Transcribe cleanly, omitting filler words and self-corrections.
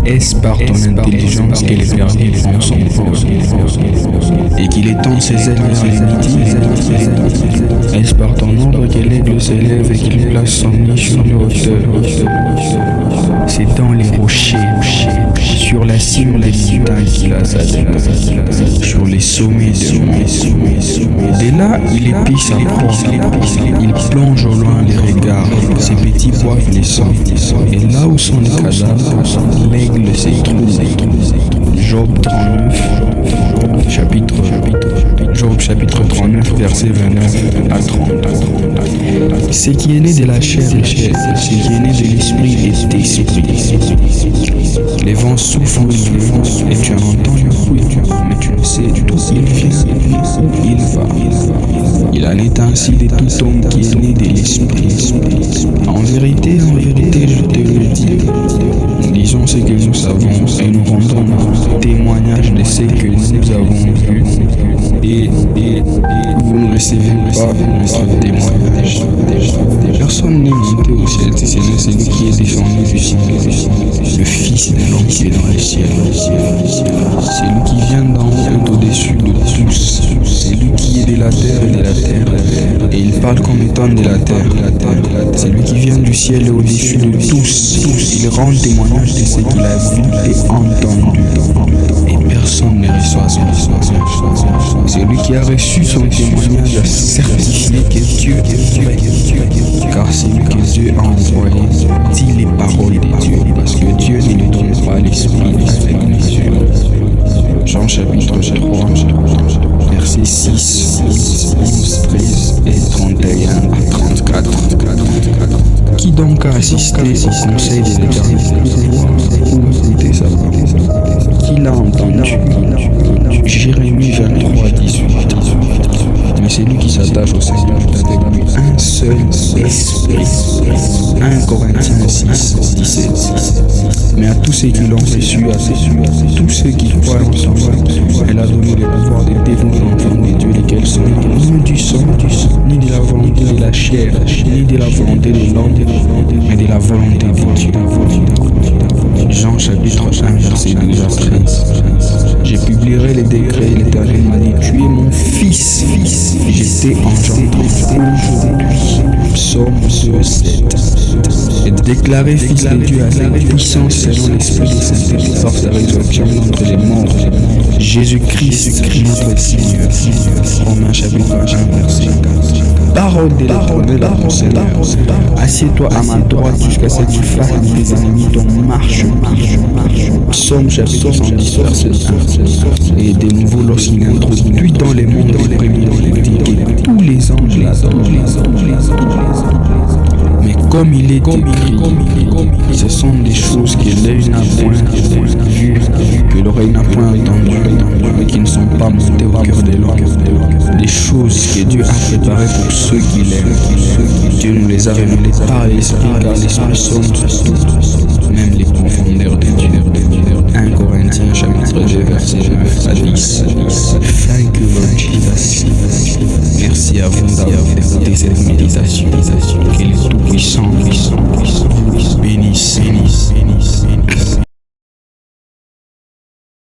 Est-ce par ton intelligence que les perdus font son vol et qu'il étend ses ailes dans les midis? Est-ce par ton ordre que l'aigle s'élève et qu'il place son nid sur les hauteurs? C'est dans les rochers, sur la cime des montagnes qu'il a sa demeure, sur les sommets de monts. Dès là, il épie sa proie, il plonge au loin les regards, ses petits boivent les sangs, et là où sont les cadavres, l'aigle se trouve. Job 39, chapitre 39, verset 29 à 30. Ce qui est né de la chair est chair, ce qui est né de l'esprit est esprit. Les vents soufflent et tu en entends le bruit, mais tu ne sais d'où il vient, où il va. Il en est ainsi de tout homme qui est né de l'esprit. En vérité, je te le dis. Nous disons ce que nous savons et nous rendons témoignage de ce que nous avons vu. Et vous ne recevez pas notre témoignage. Personne n'est monté au ciel, c'est celui qui est descendu du ciel, le Fils de l'homme qui est dans le ciel. Celui qui vient d'en haut est au-dessus de tous. C'est lui qui est de la terre et de la terre, et il parle comme étant de la terre. C'est lui qui vient du ciel et au-dessus de tous. Il rend témoignage de ce qu'il a vu et entendu, et personne ne reçoit son témoignage. C'est lui qui a reçu son témoignage a certifié que Dieu est vrai, car celui que Dieu a envoyé dit les paroles de Dieu, parce que Dieu ne lui donne pas l'esprit avec mesure. Jean chapitre 3, versets 6, 11, 13 et 31 à 34. Qui donc a assisté au conseil de l'Éternel ou écouté sa parole? Qui l'a entendu? Jérémie 23, 18. Mais c'est lui qui s'attache au Seigneur avec lui un seul esprit. 1 Corinthiens 6, 17. Mais à tous ceux qui l'ont reçu, à tous ceux qui croient en son nom, elle a donné le pouvoir de devenir enfants de Dieu, lesquels sont ni du sang, ni de la volonté de la chair, ni de la volonté de l'homme, mais de la volonté de Dieu. Jean chapitre 1, verset 12 à 13. Je publierai les décrets, l'Éternel m'a dit, tu es mon fils, je t'ai engendré aujourd'hui. Psaume 2, 7. Et déclaré fils de Dieu avec puissance selon l'esprit de sainteté par sa résurrection d'entre les morts. Jésus-Christ, notre Seigneur. Romains chapitre 1, verset 4. Parole de l'Éternel à mon Seigneur. Assieds-toi à ma droite jusqu'à ce que tu fasses de tes ennemis ton marche. Psaume chapitre 110, verset 1. Et de nouveau, lorsqu'il introduit dans les mondes les premiers, il dit que tous les anges l'adorent. Mais comme il est écrit, ce sont des choses que l'œil n'a point vues, que l'oreille n'a point entendues, et qui ne sont pas montées au cœur de l'homme. Des choses que Dieu a préparées pour ceux qui l'aiment. Dieu nous les a révélées par l'Esprit, car l'Esprit sonde tout, même les profondeurs de Dieu. 1 Corinthiens chapitre 2, verset 9 à 10.